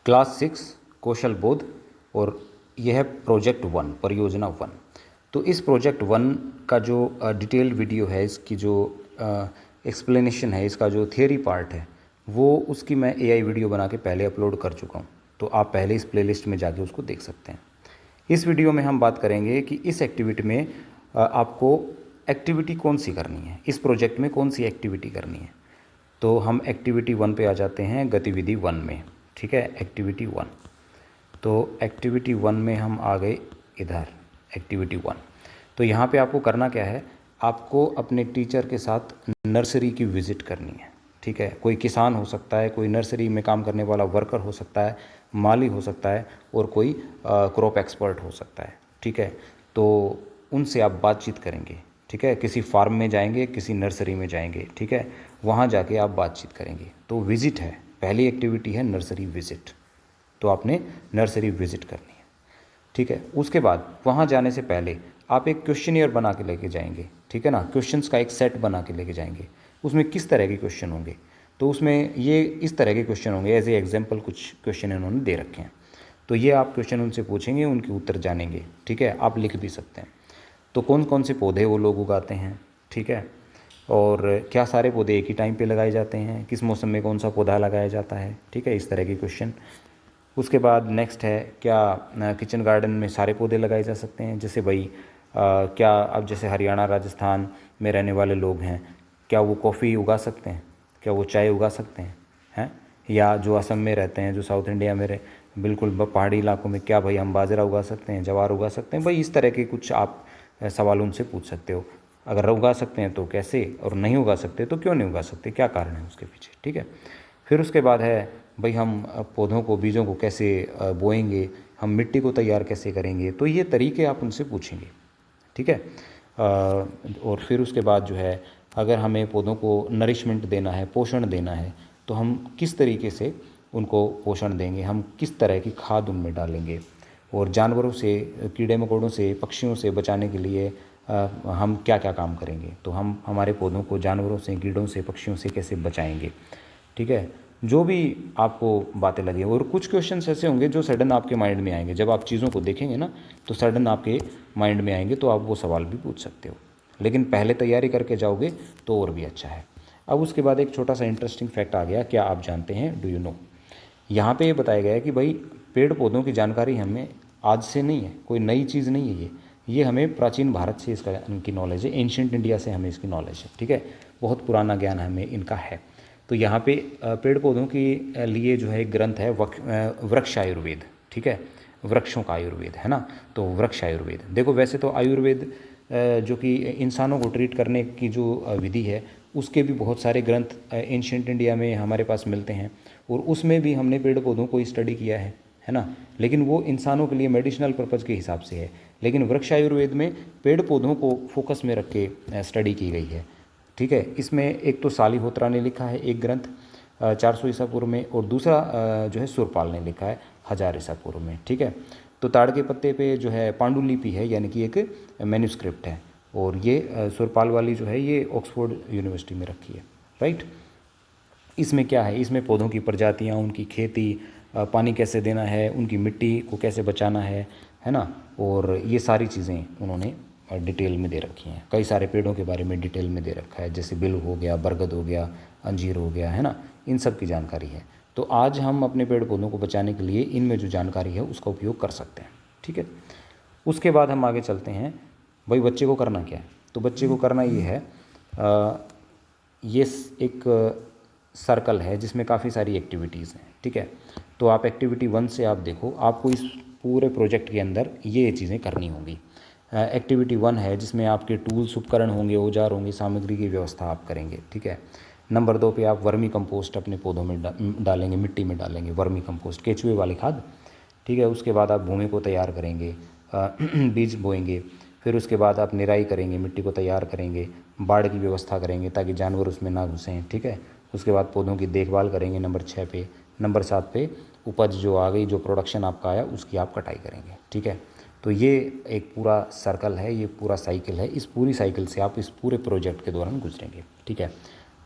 Class 6 कौशल बोध, और यह है प्रोजेक्ट 1, परियोजना 1। तो इस प्रोजेक्ट 1 का जो डिटेल्ड वीडियो है, इसकी जो एक्सप्लेनेशन है, इसका जो थियरी पार्ट है, वो उसकी मैं एआई वीडियो बना के पहले अपलोड कर चुका हूँ। तो आप पहले इस प्लेलिस्ट में जाके उसको देख सकते हैं। इस वीडियो में हम बात करेंगे कि इस एक्टिविटी में आपको एक्टिविटी कौन सी करनी है, इस प्रोजेक्ट में कौन सी एक्टिविटी करनी है। तो हम एक्टिविटी 1 पे आ जाते हैं, गतिविधि 1 में। ठीक है, एक्टिविटी 1। तो एक्टिविटी 1 में हम आ गए इधर, एक्टिविटी 1। तो यहाँ पे आपको करना क्या है, आपको अपने टीचर के साथ नर्सरी की विज़िट करनी है। ठीक है, कोई किसान हो सकता है, कोई नर्सरी में काम करने वाला वर्कर हो सकता है, माली हो सकता है, और कोई क्रॉप एक्सपर्ट हो सकता है। ठीक है, तो उनसे आप बातचीत करेंगे। ठीक है, किसी फार्म में जाएंगे, किसी नर्सरी में जाएंगे। ठीक है, वहाँ जाके आप बातचीत करेंगे। तो विज़िट है, पहली एक्टिविटी है नर्सरी विज़िट। तो आपने नर्सरी विज़िट करनी है। ठीक है, उसके बाद वहाँ जाने से पहले आप एक क्वेश्चनियर बना के लेके जाएंगे। ठीक है ना, क्वेश्चंस का एक सेट बना के लेके जाएंगे। उसमें किस तरह के क्वेश्चन होंगे, तो उसमें ये इस तरह के क्वेश्चन होंगे। एज ए एग्जाम्पल कुछ क्वेश्चन इन्होंने दे रखे हैं, तो ये आप क्वेश्चन उनसे पूछेंगे, उनके उत्तर जानेंगे। ठीक है, आप लिख भी सकते हैं। तो कौन कौन से पौधे वो लोग उगाते हैं, ठीक है, और क्या सारे पौधे एक ही टाइम पे लगाए जाते हैं, किस मौसम में कौन सा पौधा लगाया जाता है। ठीक है, इस तरह के क्वेश्चन। उसके बाद नेक्स्ट है, क्या किचन गार्डन में सारे पौधे लगाए जा सकते हैं। जैसे भाई क्या अब जैसे हरियाणा राजस्थान में रहने वाले लोग हैं, क्या वो कॉफ़ी उगा सकते हैं, क्या वो चाय उगा सकते हैं, या जो असम में रहते हैं, जो साउथ इंडिया में बिल्कुल पहाड़ी इलाकों में, क्या भाई हम बाजरा उगा सकते हैं, ज्वार उगा सकते हैं। भाई इस तरह के कुछ आप सवाल उनसे पूछ सकते हो। अगर उगा सकते हैं तो कैसे, और नहीं उगा सकते तो क्यों नहीं उगा सकते, क्या कारण है उसके पीछे। ठीक है, फिर उसके बाद है भाई हम पौधों को, बीजों को कैसे बोएंगे, हम मिट्टी को तैयार कैसे करेंगे। तो ये तरीके आप उनसे पूछेंगे। ठीक है, और फिर उसके बाद जो है, अगर हमें पौधों को नरिशमेंट देना है, पोषण देना है, तो हम किस तरीके से उनको पोषण देंगे, हम किस तरह की खाद उनमें डालेंगे, और जानवरों से, कीड़े मकोड़ों से, पक्षियों से बचाने के लिए हम क्या क्या काम करेंगे। तो हम हमारे पौधों को जानवरों से, कीड़ों से, पक्षियों से कैसे बचाएंगे। ठीक है, जो भी आपको बातें लगे। और कुछ क्वेश्चंस ऐसे होंगे जो सडन आपके माइंड में आएंगे, जब आप चीज़ों को देखेंगे ना, तो सडन आपके माइंड में आएंगे, तो आप वो सवाल भी पूछ सकते हो। लेकिन पहले तैयारी करके जाओगे तो और भी अच्छा है। अब उसके बाद एक छोटा सा इंटरेस्टिंग फैक्ट आ गया, क्या आप जानते हैं, डू यू नो। यहाँ पे ये बताया गया है कि भाई पेड़ पौधों की जानकारी हमें आज से नहीं है, कोई नई चीज़ नहीं है ये हमें प्राचीन भारत से इसका इनकी नॉलेज है, एंशिएंट इंडिया से हमें इसकी नॉलेज है। ठीक है, बहुत पुराना ज्ञान हमें इनका है। तो यहाँ पे पेड़ पौधों के लिए जो है एक ग्रंथ है, वृक्ष आयुर्वेद। ठीक है, वृक्षों का आयुर्वेद है ना, तो वृक्ष आयुर्वेद। देखो वैसे तो आयुर्वेद जो कि इंसानों को ट्रीट करने की जो विधि है, उसके भी बहुत सारे ग्रंथ एंशिएंट इंडिया में हमारे पास मिलते हैं, और उसमें भी हमने पेड़ पौधों को स्टडी किया है ना। लेकिन वो इंसानों के लिए मेडिसिनल पर्पज़ के हिसाब से है, लेकिन वृक्ष आयुर्वेद में पेड़ पौधों को फोकस में रख के स्टडी की गई है। ठीक है, इसमें एक तो सालिहोत्रा ने लिखा है एक ग्रंथ 400 ईसा पूर्व में, और दूसरा जो है सुरपाल ने लिखा है 1000 ईसा पूर्व में। ठीक है, तो ताड़ के पत्ते पे जो है पांडुलिपि है, यानी कि एक मैन्यूस्क्रिप्ट है, और ये सुरपाल वाली जो है ये ऑक्सफोर्ड यूनिवर्सिटी में रखी है। राइट, इसमें क्या है, इसमें पौधों की प्रजातियाँ, उनकी खेती, पानी कैसे देना है, उनकी मिट्टी को कैसे बचाना है ना, और ये सारी चीज़ें उन्होंने डिटेल में दे रखी हैं। कई सारे पेड़ों के बारे में डिटेल में दे रखा है, जैसे बिल हो गया, बरगद हो गया, अंजीर हो गया, है ना, इन सब की जानकारी है। तो आज हम अपने पेड़ पौधों को बचाने के लिए इनमें जो जानकारी है उसका उपयोग कर सकते हैं। ठीक है, उसके बाद हम आगे चलते हैं। भाई बच्चे को करना क्या है, तो बच्चे को करना ये है, ये एक सर्कल है जिसमें काफ़ी सारी एक्टिविटीज़ हैं। ठीक है, तो आप एक्टिविटी 1 से आप देखो, आपको इस पूरे प्रोजेक्ट के अंदर ये चीज़ें करनी होंगी। एक्टिविटी 1 है जिसमें आपके टूल्स, उपकरण होंगे, औजार होंगे, सामग्री की व्यवस्था आप करेंगे। ठीक है, नंबर 2 पे आप वर्मी कंपोस्ट अपने पौधों में डालेंगे, मिट्टी में डालेंगे वर्मी कंपोस्ट, केचुए वाली खाद। ठीक है, उसके बाद आप भूमि को तैयार करेंगे, बीज बोएंगे, फिर उसके बाद आप निराई करेंगे, मिट्टी को तैयार करेंगे, बाड़ की व्यवस्था करेंगे ताकि जानवर उसमें ना घुसें। ठीक है, उसके बाद पौधों की देखभाल करेंगे नंबर 6 पे। नंबर 7 पे उपज जो आ गई, जो प्रोडक्शन आपका आया, उसकी आप कटाई करेंगे। ठीक है, तो ये एक पूरा सर्कल है, ये पूरा साइकिल है। इस पूरी साइकिल से आप इस पूरे प्रोजेक्ट के दौरान गुजरेंगे। ठीक है,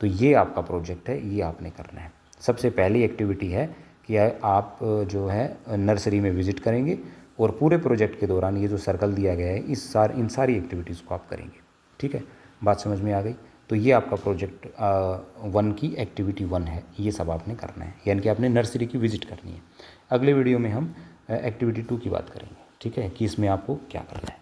तो ये आपका प्रोजेक्ट है, ये आपने करना है। सबसे पहली एक्टिविटी है कि आप जो है नर्सरी में विज़िट करेंगे और पूरे प्रोजेक्ट के दौरान ये जो सर्कल दिया गया है इन सारी एक्टिविटीज़ को आप करेंगे। ठीक है, बात समझ में आ गई। तो ये आपका प्रोजेक्ट 1 की एक्टिविटी 1 है, ये सब आपने करना है, यानी कि आपने नर्सरी की विज़िट करनी है। अगले वीडियो में हम एक्टिविटी 2 की बात करेंगे। ठीक है, कि इसमें आपको क्या करना है।